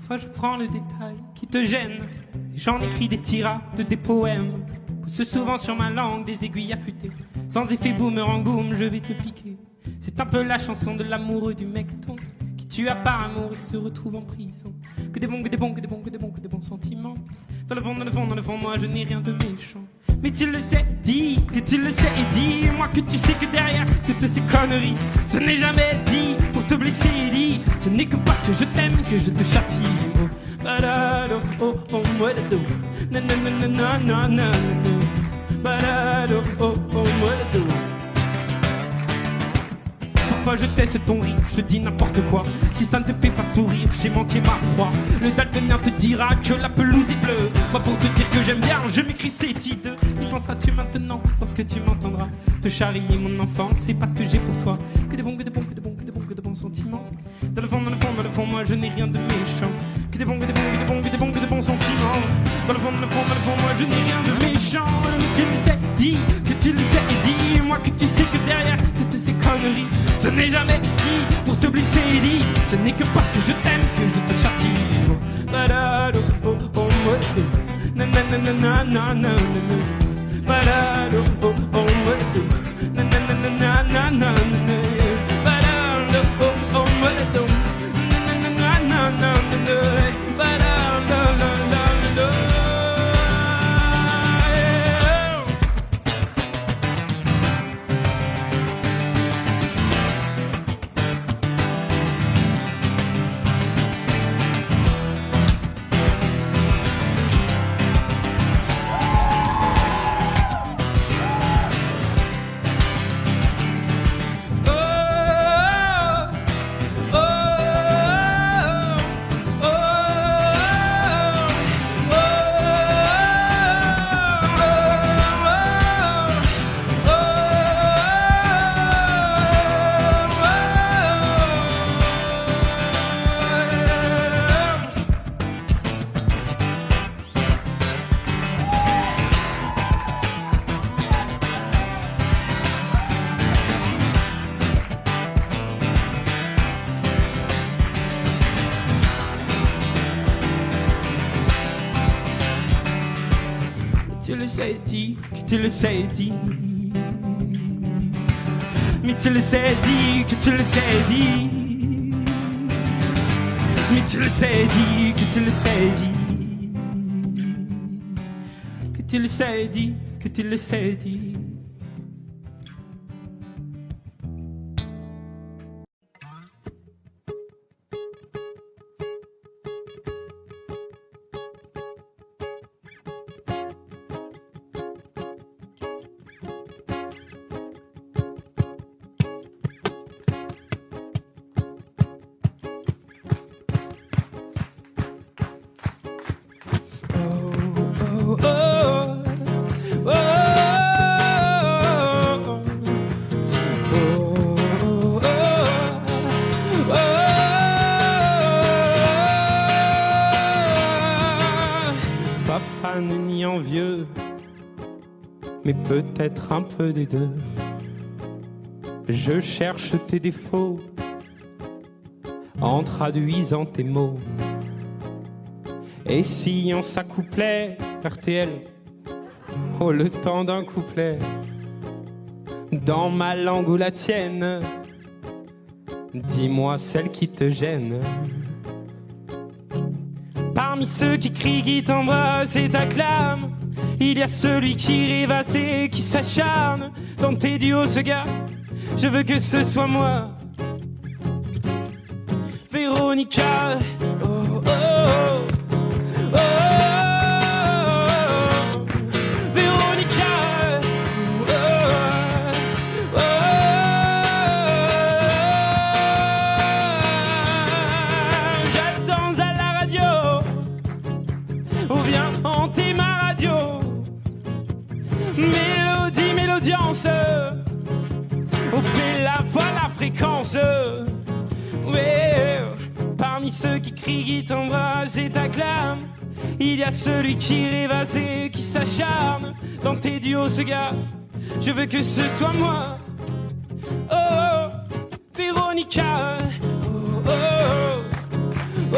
Parfois je prends le détail qui te gêne, et j'en écris des tirades, des poèmes, pousse souvent sur ma langue des aiguilles affûtées. Sans effet boomerang boom, je vais te piquer. C'est un peu la chanson de l'amoureux du mecton qui tue à part amour et se retrouve en prison. Que des bons sentiments. Dans le fond, moi je n'ai rien de méchant. Mais tu le sais, dis que tu le sais et dis-moi que tu sais que derrière toutes ces conneries, ce n'est jamais dit pour te blesser et dis, ce n'est que parce que je t'aime que je te châtie. Oh, badalo, oh, oh, moi le dos. Nanana, badalo, oh, oh, moi le dos. Parfois je teste ton rire, je dis n'importe quoi. Si ça ne te fait pas sourire, j'ai manqué ma foi. Le daltonien te dira que la pelouse est bleue. Moi pour te dire que j'aime bien, je m'écris c'est hideux. Y penseras-tu maintenant lorsque tu m'entendras te charrier mon enfant, c'est pas ce que j'ai pour toi. Que de bons, que de bons, que de bons, que de bons, que de bons sentiments. Dans le fond, dans le fond, dans le fond, moi je n'ai rien de méchant. Que de bons, que de bons, que de bons, que de bons, que de bons sentiments. Dans le fond, dans le fond, dans le fond, moi je n'ai rien de méchant. Mais tu le sais, dis que tu le sais et dis-moi que tu sais que derrière toutes ces conneries, ce n'est jamais dit pour te blesser et dit. Ce n'est que parce que je t'aime que je te châtie. Balado, oh, oh, oh, na na na na na na na na. Balado, oh, oh, oh, na na na na na na na na. Balado, oh, oh, oh, na na na na na na. Balado, la la la. Tu le sais, dis que tu le sais, dis. Mais tu le sais, dis que tu le sais, dis. Mais tu le sais, dis que tu le sais, dis. Que tu le sais, dis que tu le sais, dis. Ni envieux, mais peut-être un peu des deux. Je cherche tes défauts en traduisant tes mots. Et si on s'accouplait, RTL, oh le temps d'un couplet, dans ma langue ou la tienne, dis-moi celle qui te gêne. Parmi ceux qui crient, qui t'embrassent et t'acclament, il y a celui qui rêvasse et qui s'acharne. Dans tes duos, ce gars, je veux que ce soit moi. Véronica, oh, oh, oh, oh, oh. Véronica, oh, oh, oh. J'attends à la radio. Oh viens hanter ma radio. Mélodie, mélodiance. On fait la voix, la fréquence. Ouais. Parmi ceux qui crient, qui t'embrassent et t'acclament, il y a celui qui rêvasse et qui s'acharne. Dans tes duos, ce gars, je veux que ce soit moi. Oh, Véronica. Oh, oh, oh, oh.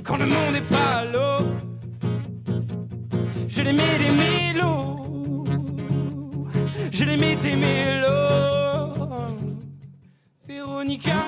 Quand le monde est pas à l'eau, je les mets des mélos, je les mets des mélos. Véronica.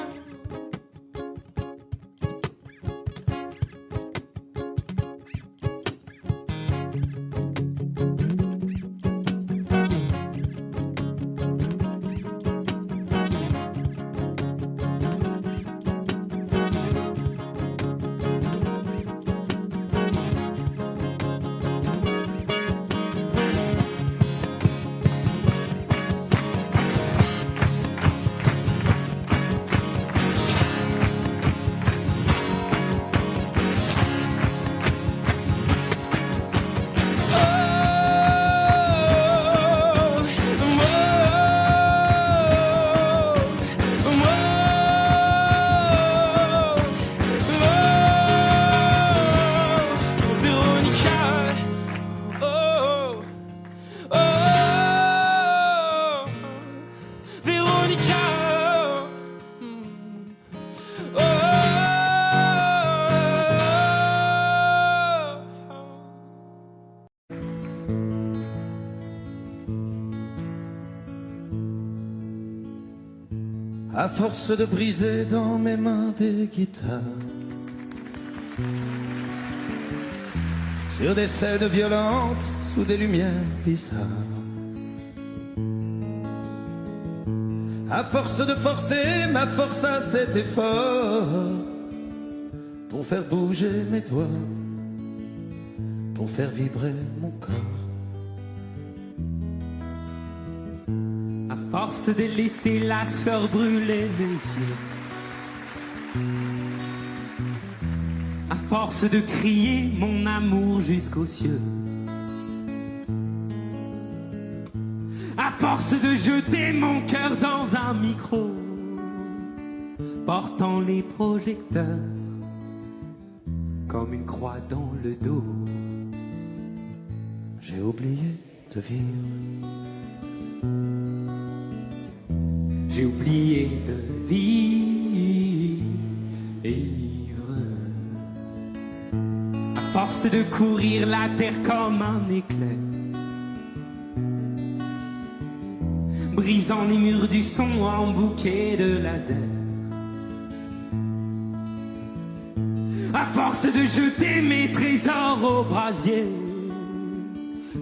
À force de briser dans mes mains des guitares, sur des scènes violentes, sous des lumières bizarres. À force de forcer ma force à cet effort, pour faire bouger mes doigts, pour faire vibrer mon corps. À force de laisser la sueur brûler mes yeux, à force de crier mon amour jusqu'aux cieux, à force de jeter mon cœur dans un micro, portant les projecteurs comme une croix dans le dos, j'ai oublié de vivre. J'ai oublié de vivre. À force de courir la terre comme un éclair, brisant les murs du son en bouquet de laser. À force de jeter mes trésors au brasier,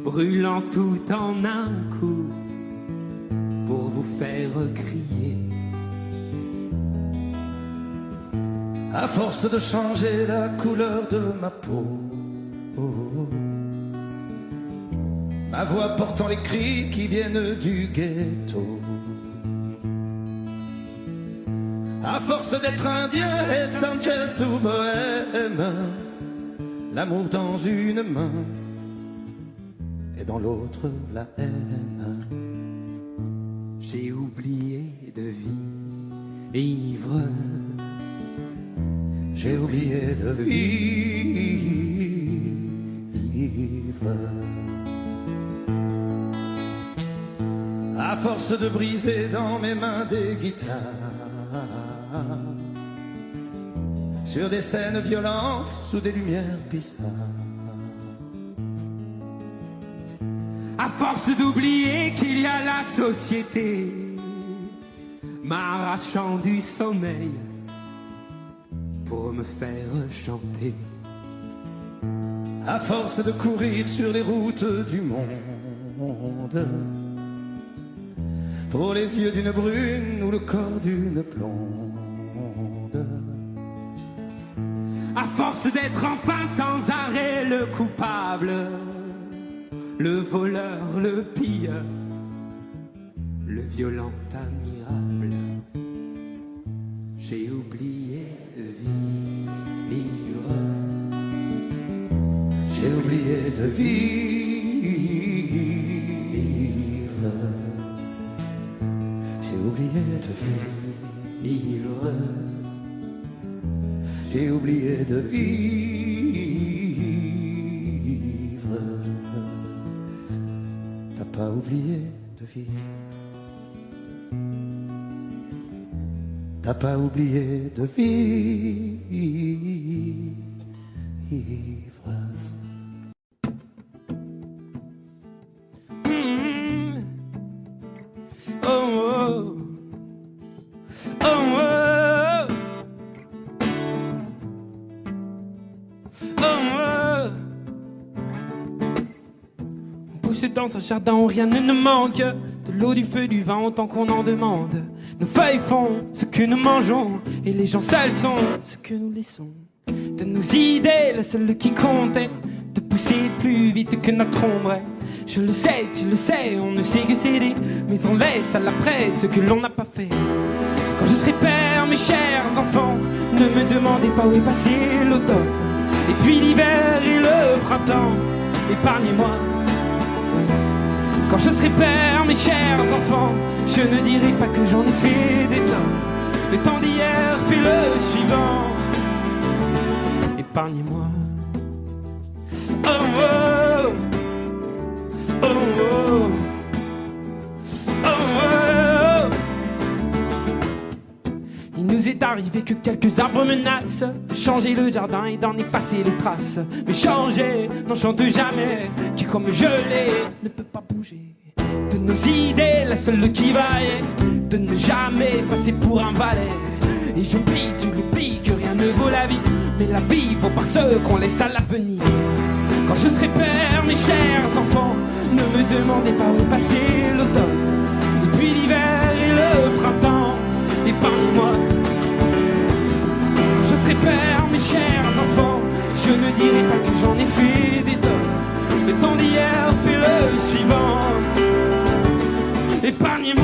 brûlant tout en un coup pour vous faire crier. À force de changer la couleur de ma peau, ma voix portant les cris qui viennent du ghetto. À force d'être indien et de Sanchez ou bohème, l'amour dans une main et dans l'autre la haine. J'ai oublié de vivre. J'ai oublié de vivre. À force de briser dans mes mains des guitares, sur des scènes violentes, sous des lumières bizarres. À force d'oublier qu'il y a la société, m'arrachant du sommeil pour me faire chanter. À force de courir sur les routes du monde, pour les yeux d'une brune ou le corps d'une blonde. À force d'être enfin sans arrêt le coupable, le voleur, le pilleur, le violent admirable, j'ai oublié de vivre. J'ai oublié de vivre. J'ai oublié de vivre. J'ai oublié de vivre. T'as pas oublié de vivre. T'as pas oublié de vivre. Oh, oh. Oh, oh. Oh, oh. On pousse dans un jardin où rien ne nous manque, de l'eau, du feu, du vin, autant qu'on en demande. Nos feuilles font ce que nous mangeons, et les gens seuls sont ce que nous laissons. De nos idées, la seule qui compte est de pousser plus vite que notre ombre. Je le sais, tu le sais, on ne sait que céder, mais on laisse à l'après ce que l'on n'a pas fait. Quand je serai père, mes chers enfants, ne me demandez pas où est passé l'automne, et puis l'hiver et le printemps, épargnez-moi. Quand je serai père, mes chers enfants, je ne dirai pas que j'en ai fait des tonnes. Le temps d'hier fait le suivant, épargnez-moi. Oh, oh. Oh, oh. Oh, oh. Il nous est arrivé que quelques arbres menacent de changer le jardin et d'en effacer les traces. Mais changer n'enchante jamais, qui comme gelé ne peut pas bouger. De nos idées, la seule qui vaille est de ne jamais passer pour un valet. Et j'oublie, tu l'oublies, que rien ne vaut la vie, mais la vie vaut par ceux qu'on laisse à l'avenir. Quand je serai père, mes chers enfants, ne me demandez pas où passer l'automne, et puis l'hiver et le printemps, épargnez-moi. Quand je serai père, mes chers enfants, je ne dirai pas que j'en ai fait des tonnes. Le temps d'hier fait le suivant, épargnez-moi.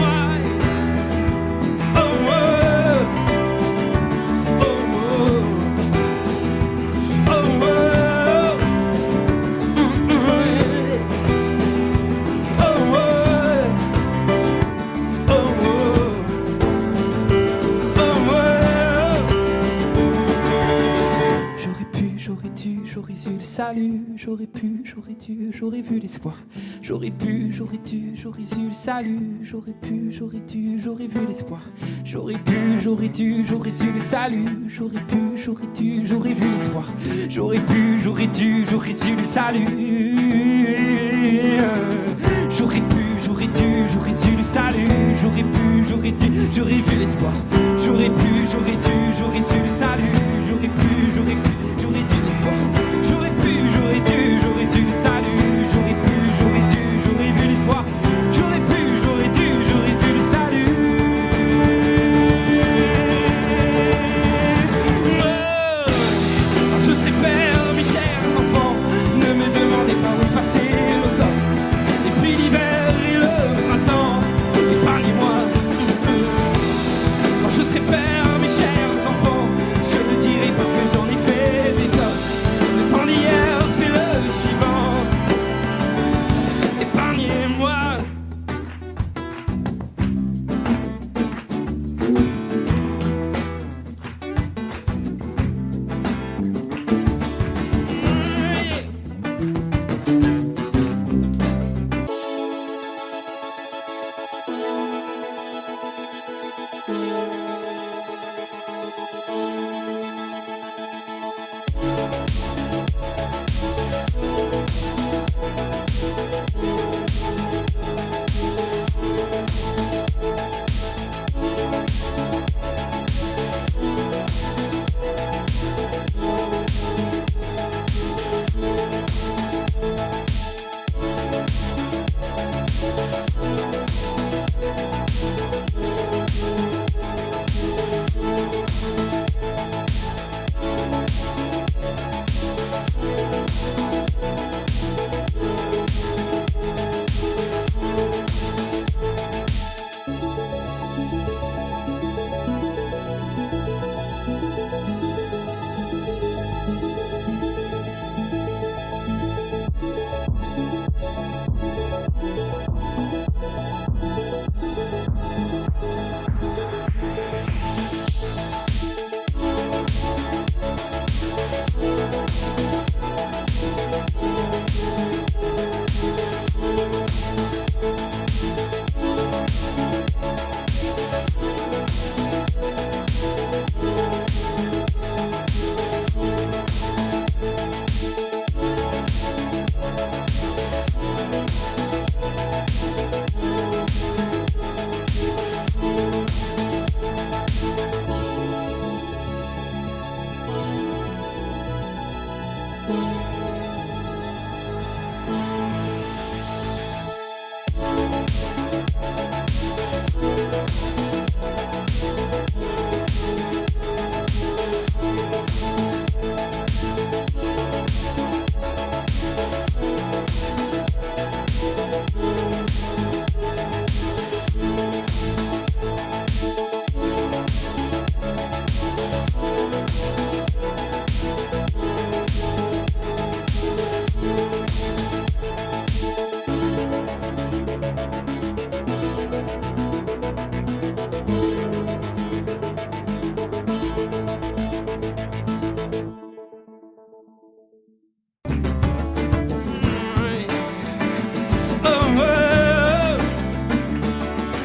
J'aurais eu le salut, j'aurais pu, j'aurais dû, j'aurais vu l'espoir. J'aurais pu, j'aurais dû, j'aurais eu le salut, j'aurais pu, j'aurais dû, j'aurais vu l'espoir. J'aurais pu, j'aurais dû, j'aurais eu le salut, j'aurais pu, j'aurais dû, j'aurais vu l'espoir. J'aurais pu, j'aurais dû, j'aurais eu le salut. J'aurais pu, j'aurais dû, j'aurais eu le salut, j'aurais pu, j'aurais dû, j'aurais vu l'espoir. J'aurais pu, j'aurais dû, j'aurais eu le salut, j'aurais pu, j'aurais pu, j'aurais dû l'espoir. J'aurais pu, j'aurais dû, j'aurais eu le salut, j'aurais pu, j'aurais dû, j'aurais vu l'espoir. J'aurais pu, j'aurais dû, j'aurais vu le salut. Je serai père, mes chers enfants, ne me demandez pas où passer l'automne, et puis l'hiver et le printemps, épargnez-moi. Quand je serai père, mes chers enfants, je ne dirai pas que j'en ai fait des tonnes. Le temps d'hier fait le suivant, épargnez-moi.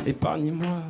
Épargnez-moi.